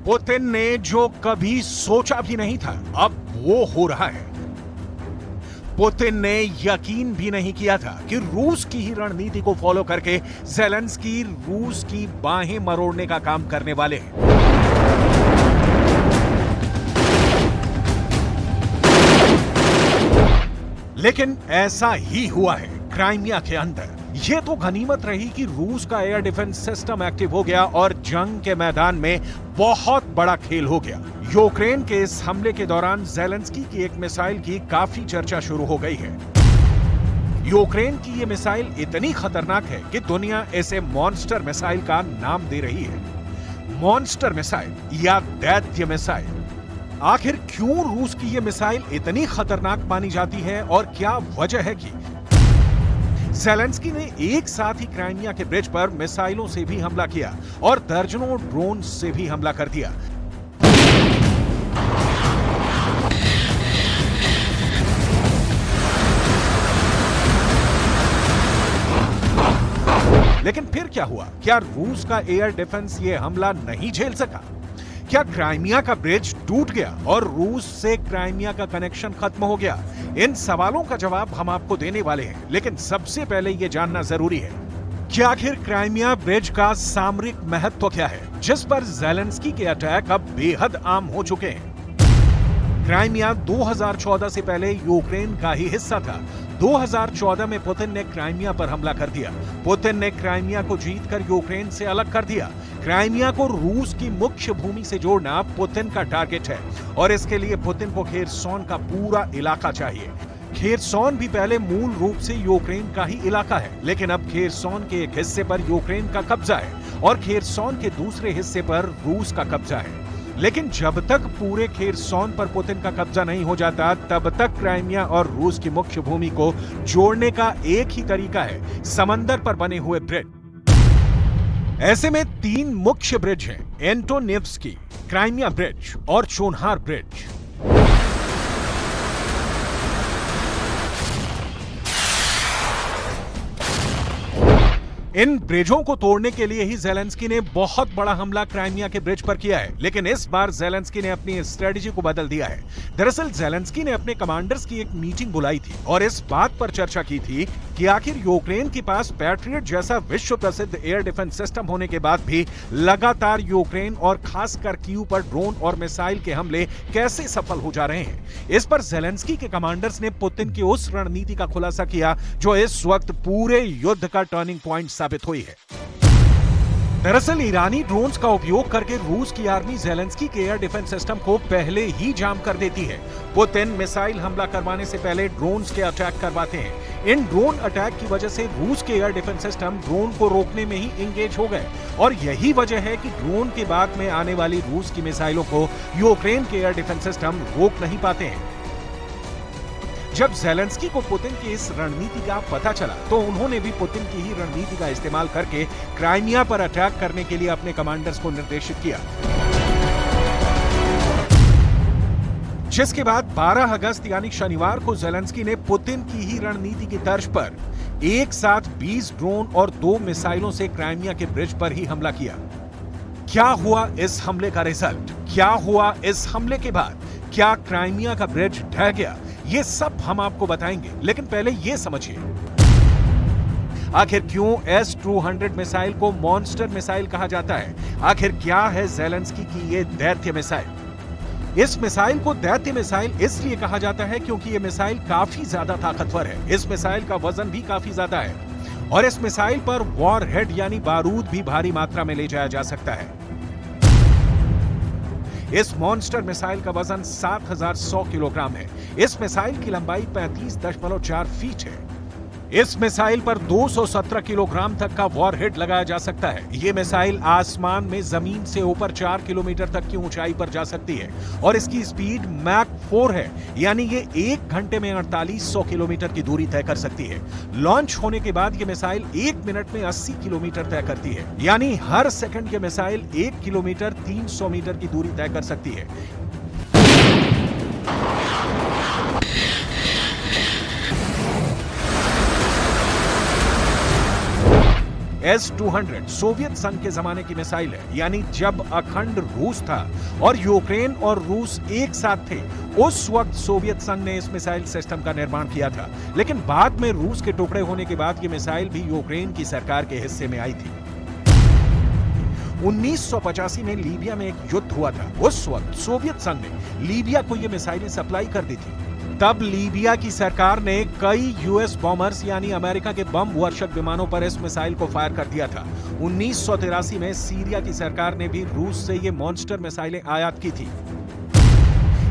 Putin ने जो कभी सोचा भी नहीं था अब वो हो रहा है। पुतिन ने यकीन भी नहीं किया था कि रूस की ही रणनीति को फॉलो करके ज़ेलेंस्की रूस की बाहें मरोड़ने का काम करने वाले हैं। लेकिन ऐसा ही हुआ है क्राइमिया के अंदर। यह तो गनीमत रही कि रूस का एयर डिफेंस सिस्टम एक्टिव हो गया और जंग के मैदान में बहुत बड़ा खेल हो गया। यूक्रेन के इस हमले के दौरान ज़ेलेंस्की की एक मिसाइल की काफी चर्चा शुरू हो गई है। यूक्रेन की यह मिसाइल इतनी खतरनाक है कि दुनिया इसे मॉन्स्टर मिसाइल का नाम दे रही है। मॉन्स्टर मिसाइल या दैत्य मिसाइल। आखिर क्यों रूस की यह मिसाइल इतनी खतरनाक मानी जाती है और क्या वजह है कि ज़ेलेंस्की ने एक साथ ही क्राइमिया के ब्रिज पर मिसाइलों से भी हमला किया और दर्जनों ड्रोन से भी हमला कर दिया। लेकिन फिर क्या हुआ? क्या रूस का एयर डिफेंस ये हमला नहीं झेल सका? क्या क्राइमिया का ब्रिज टूट गया और रूस से क्राइमिया का कनेक्शन खत्म हो गया? इन सवालों का जवाब हम आपको देने वाले हैं, लेकिन सबसे पहले यह जानना जरूरी है कि आखिर क्राइमिया ब्रिज का सामरिक महत्व क्या है, जिस पर ज़ेलेंस्की के अटैक अब बेहद आम हो चुके हैं। क्राइमिया 2014 से पहले यूक्रेन का ही हिस्सा था। 2014 में पुतिन ने क्राइमिया पर हमला कर दिया। पुतिन ने क्राइमिया को जीतकर यूक्रेन से अलग कर दिया। क्राइमिया को रूस की मुख्य भूमि से जोड़ना पुतिन का टारगेट है और इसके लिए पुतिन को खेरसोन का पूरा इलाका चाहिए। खेरसोन भी पहले मूल रूप से यूक्रेन का ही इलाका है, लेकिन अब खेरसोन के एक हिस्से पर यूक्रेन का कब्जा है और खेरसोन के दूसरे हिस्से पर रूस का कब्जा है। लेकिन जब तक पूरे खेरसोन पर पुतिन का कब्जा नहीं हो जाता, तब तक क्राइमिया और रूस की मुख्य भूमि को जोड़ने का एक ही तरीका है, समंदर पर बने हुए ब्रिज। ऐसे में 3 मुख्य ब्रिज हैं, एंटोनेव्स्की, क्राइमिया ब्रिज और चोनहार ब्रिज। इन ब्रिजों को तोड़ने के लिए ही ज़ेलेंस्की ने बहुत बड़ा हमला क्राइमिया के ब्रिज पर किया है, लेकिन इस बार ज़ेलेंस्की ने अपनी स्ट्रेटजी को बदल दिया है। दरअसल ज़ेलेंस्की ने अपने कमांडर्स की एक मीटिंग बुलाई थी और इस बात पर चर्चा की थी कि आखिर यूक्रेन के पास पैट्रियट जैसा विश्व प्रसिद्ध एयर डिफेंस सिस्टम होने के बाद भी लगातार यूक्रेन और खासकर कीव पर ड्रोन और मिसाइल के हमले कैसे सफल हो जा रहे हैं। इस पर ज़ेलेंस्की के कमांडर्स ने पुतिन की उस रणनीति का खुलासा किया जो इस वक्त पूरे युद्ध का टर्निंग पॉइंट साबित हुई है। दरअसल ईरानी ड्रोन्स का उपयोग करके रूस की आर्मी ज़ेलेंस्की के एयर डिफेंस सिस्टम को पहले ही जाम कर देती है। पुतिन मिसाइल हमला करवाने से पहले ड्रोन्स के अटैक करवाते हैं। इन ड्रोन अटैक की वजह से रूस के एयर डिफेंस सिस्टम ड्रोन को रोकने में ही इंगेज हो गए और यही वजह है कि ड्रोन के बाद में आने वाली रूस की मिसाइलों को यूक्रेन के एयर डिफेंस सिस्टम रोक नहीं पाते हैं। जब ज़ेलेंस्की को पुतिन की इस रणनीति का पता चला तो उन्होंने भी पुतिन की ही रणनीति का इस्तेमाल करके क्राइमिया पर अटैक करने के लिए अपने कमांडर्स को निर्देशित किया, जिसके बाद 12 अगस्त यानी शनिवार को ज़ेलेंस्की ने पुतिन की ही रणनीति की तर्ज पर एक साथ 20 ड्रोन और 2 मिसाइलों से क्राइमिया के ब्रिज पर ही हमला किया। क्या हुआ इस हमले का रिजल्ट? क्या हुआ इस हमले के बाद? क्या क्राइमिया का ब्रिज ढह गया? ये सब हम आपको बताएंगे, लेकिन पहले ये समझिए आखिर क्यों S-200 मिसाइल को मॉन्स्टर मिसाइल कहा जाता है। आखिर क्या है ज़ेलेंस्की की ये दैत्य मिसाइल? इस मिसाइल को दैत्य मिसाइल इसलिए कहा जाता है क्योंकि ये मिसाइल काफी ज्यादा ताकतवर है। इस मिसाइल का वजन भी काफी ज्यादा है और इस मिसाइल पर वॉर हेड यानी बारूद भी भारी मात्रा में ले जाया जा सकता है। इस मॉन्स्टर मिसाइल का वजन 7100 किलोग्राम है। इस मिसाइल की लंबाई 35.4 फीट है। इस मिसाइल पर 217 किलोग्राम तक का वॉरहेड लगाया जा सकता है। यह मिसाइल आसमान में जमीन से ऊपर 4 किलोमीटर तक की ऊंचाई पर जा सकती है और इसकी स्पीड मैक 4 है, यानी ये 1 घंटे में 4800 किलोमीटर की दूरी तय कर सकती है। लॉन्च होने के बाद यह मिसाइल 1 मिनट में 80 किलोमीटर तय करती है, यानी हर सेकंड यह मिसाइल 1 किलोमीटर 300 मीटर की दूरी तय कर सकती है। S-200 सोवियत संघ के जमाने की मिसाइल है, यानी जब अखंड रूस था और यूक्रेन और रूस एक साथ थे, उस वक्त सोवियत संघ ने इस मिसाइल सिस्टम का निर्माण किया था। लेकिन बाद में रूस के टुकड़े होने के बाद ये मिसाइल भी यूक्रेन की सरकार के हिस्से में आई थी। 1985 में लीबिया में एक युद्ध हुआ था। उस वक्त सोवियत संघ ने लीबिया को ये मिसाइलें सप्लाई कर दी थी। तब लीबिया की सरकार ने कई यूएस बॉम्बर्स यानी अमेरिका के बम वर्षक विमानों पर इस मिसाइल को फायर कर दिया था। 1983 में सीरिया की सरकार ने भी रूस से ये मॉन्स्टर मिसाइलें आयात की थी।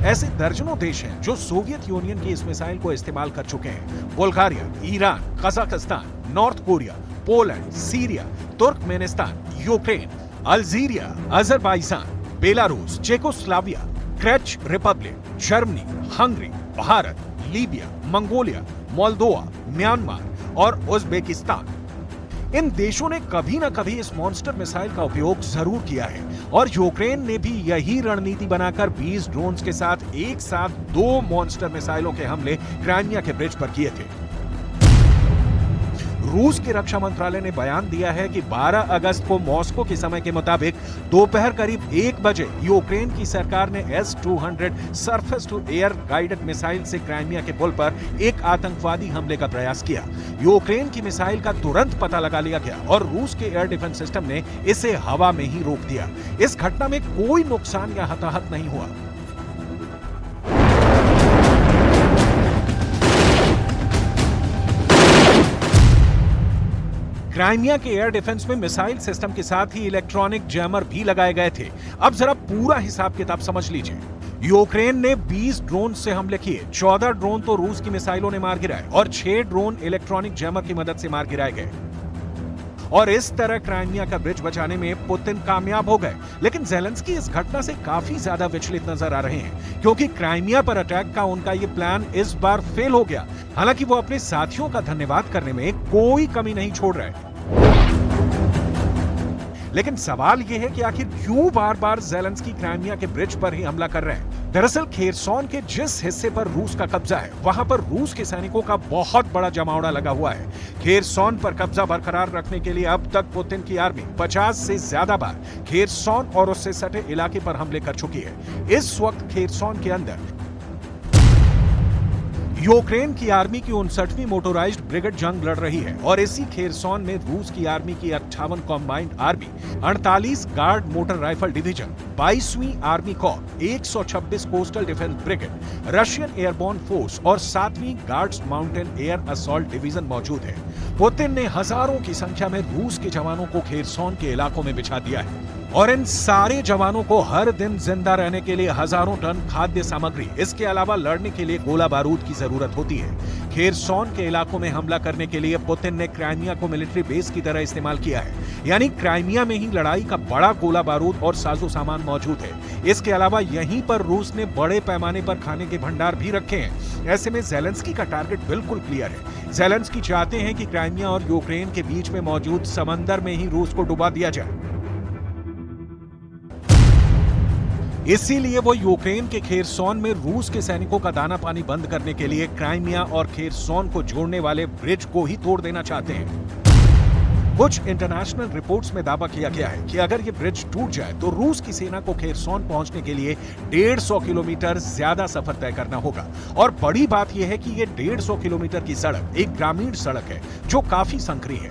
ऐसे दर्जनों देश हैं जो सोवियत यूनियन की इस मिसाइल को इस्तेमाल कर चुके हैं। Bulgaria, Iran, Kazakhstan, North Korea, Poland, Syria, Turkmenistan, Ukraine, Algeria, Azerbaijan, Belarus, Czechoslovakia, चेक Republic, Germany, Hungary, Bharat, Libya, Mongolia, Moldova, Myanmar और उज्बेकिस्तान। इन देशों ने कभी ना कभी इस मॉन्स्टर मिसाइल का उपयोग जरूर किया है और यूक्रेन ने भी यही रणनीति बनाकर 20 ड्रोन्स के साथ एक साथ 2 मॉन्स्टर मिसाइलों के हमले क्राइमिया के ब्रिज पर किए थे। रूस के रक्षा मंत्रालय ने बयान दिया है कि 12 अगस्त को मॉस्को के समय के मुताबिक दोपहर करीब 1 बजे यूक्रेन की सरकार ने S-200 surface to air guided missile से क्राइमिया के पुल पर एक आतंकवादी हमले का प्रयास किया। यूक्रेन की मिसाइल का तुरंत पता लगा लिया गया और रूस के एयर डिफेंस सिस्टम ने इसे हवा में ही रोक दिया। इस घटना में कोई नुकसान या हताहत नहीं हुआ। क्राइमिया के एयर डिफेंस में मिसाइल सिस्टम के साथ ही इलेक्ट्रॉनिक जैमर भी लगाए गए थे। अब जरा पूरा हिसाब किताब समझ लीजिए। यूक्रेन ने 20 ड्रोन से हमले किए, 14 ड्रोन तो रूस की मिसाइलों ने मार गिराए और 6 ड्रोन इलेक्ट्रॉनिक जैमर की मदद से मार गिराए गए। और इस तरह क्राइमिया का ब्रिज बचाने में पुतिन कामयाब हो गए। लेकिन ज़ेलेंस्की इस घटना से काफी ज्यादा विचलित नजर आ रहे हैं, क्योंकि क्राइमिया पर अटैक का उनका ये प्लान इस बार फेल हो गया। हालांकि वो अपने साथियों का धन्यवाद करने में कोई कमी नहीं छोड़ रहे। लेकिन सवाल यह है कि आखिर क्यों बार बार ज़ेलेंस्की क्राइमिया के ब्रिज पर ही हमला कर रहे हैं। दरअसल खेरसॉन के जिस हिस्से पर रूस का कब्जा है, वहां पर रूस के सैनिकों का बहुत बड़ा जमावड़ा लगा हुआ है। खेरसॉन पर कब्जा बरकरार रखने के लिए अब तक पुतिन की आर्मी 50 से ज्यादा बार खेरसॉन और उससे सटे इलाके पर हमले कर चुकी है। इस वक्त खेरसॉन के अंदर यूक्रेन की आर्मी की 59वीं मोटोराइज्ड ब्रिगेड जंग लड़ रही है और इसी खेरसॉन में रूस की आर्मी की 58 combined army, 48 guard motor rifle division, 22वीं army corps, 126 coastal defence brigade, Russian airborne force और 7वीं guards mountain air assault division मौजूद है। पुतिन ने हजारों की संख्या में रूस के जवानों को खेरसॉन के इलाकों में बिछा दिया है और इन सारे जवानों को हर दिन जिंदा रहने के लिए हजारों टन खाद्य सामग्री, इसके अलावा लड़ने के लिए गोला बारूद की जरूरत होती है। खेरसॉन के इलाकों में हमला करने के लिए पुतिन ने क्राइमिया को मिलिट्री बेस की तरह इस्तेमाल किया है, यानी क्राइमिया में ही लड़ाई का बड़ा गोला बारूद और साजो सामान मौजूद है। इसके अलावा यहीं पर रूस ने बड़े पैमाने पर खाने के भंडार भी रखे हैं। ऐसे में ज़ेलेंस्की का टारगेट बिल्कुल क्लियर है। ज़ेलेंस्की चाहते हैं कि क्राइमिया और यूक्रेन के बीच में मौजूद समंदर में ही रूस को डुबा दिया जाए। इसीलिए वो यूक्रेन के खेरसॉन में रूस के सैनिकों का दाना पानी बंद करने के लिए क्राइमिया और खेरसॉन को जोड़ने वाले ब्रिज को ही तोड़ देना चाहते हैं। कुछ इंटरनेशनल रिपोर्ट्स में दावा किया गया है कि अगर ये ब्रिज टूट जाए तो रूस की सेना को खेरसॉन पहुंचने के लिए 150 किलोमीटर ज्यादा सफर तय करना होगा। और बड़ी बात यह है कि ये 150 किलोमीटर की सड़क एक ग्रामीण सड़क है जो काफी संकरी है।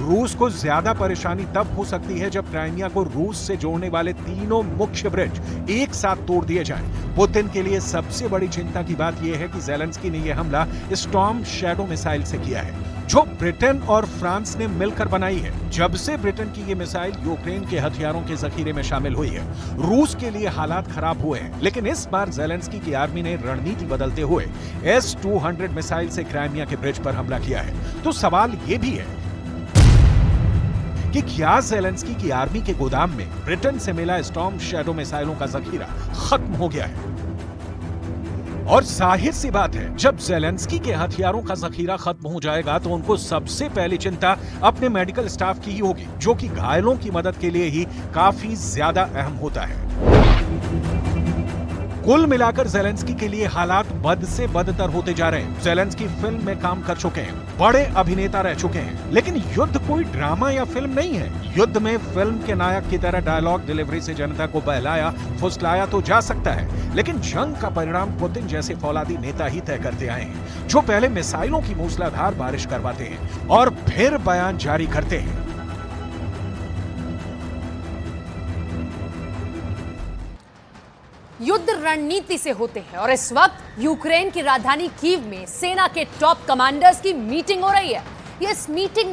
रूस को ज्यादा परेशानी तब हो सकती है जब क्राइमिया को रूस से जोड़ने वाले तीनों मुख्य ब्रिज एक साथ तोड़ दिए जाएं। पुतिन के लिए सबसे बड़ी चिंता की बात यह है कि ज़ेलेंस्की ने यह हमला स्टॉर्म शैडो मिसाइल से किया है, जो ब्रिटेन और फ्रांस ने मिलकर बनाई है। जब से ब्रिटेन की ये मिसाइल यूक्रेन के हथियारों के जखीरे में शामिल हुई है, रूस के लिए हालात खराब हुए हैं। लेकिन इस बार ज़ेलेंस्की की आर्मी ने रणनीति बदलते हुए S-200 मिसाइल से क्राइमिया के ब्रिज पर हमला किया है। तो सवाल ये भी है कि क्या ज़ेलेंस्की की आर्मी के गोदाम में ब्रिटेन से मिला स्टॉर्म शैडो मिसाइलों का जखीरा खत्म हो गया है? और जाहिर सी बात है, जब ज़ेलेंस्की के हथियारों का जखीरा खत्म हो जाएगा तो उनको सबसे पहली चिंता अपने मेडिकल स्टाफ की ही होगी, जो कि घायलों की मदद के लिए ही काफी ज्यादा अहम होता है। कुल मिलाकर ज़ेलेंस्की के लिए हालात बद से बदतर होते जा रहे हैं। ज़ेलेंस्की फिल्म में काम कर चुके हैं, बड़े अभिनेता रह चुके हैं, लेकिन युद्ध कोई ड्रामा या फिल्म नहीं है। युद्ध में फिल्म के नायक की तरह डायलॉग डिलीवरी से जनता को बहलाया फुसलाया तो जा सकता है, लेकिन जंग का परिणाम पुतिन जैसे फौलादी नेता ही तय करते आए हैं, जो पहले मिसाइलों की मूसलाधार बारिश करवाते हैं और फिर बयान जारी करते हैं। युद्ध रणनीति से होते हैं और इस वक्त यूक्रेन की राजधानी कीव में सेना के टॉप कमांडर्स की मीटिंग हो रही है। इस मीटिंग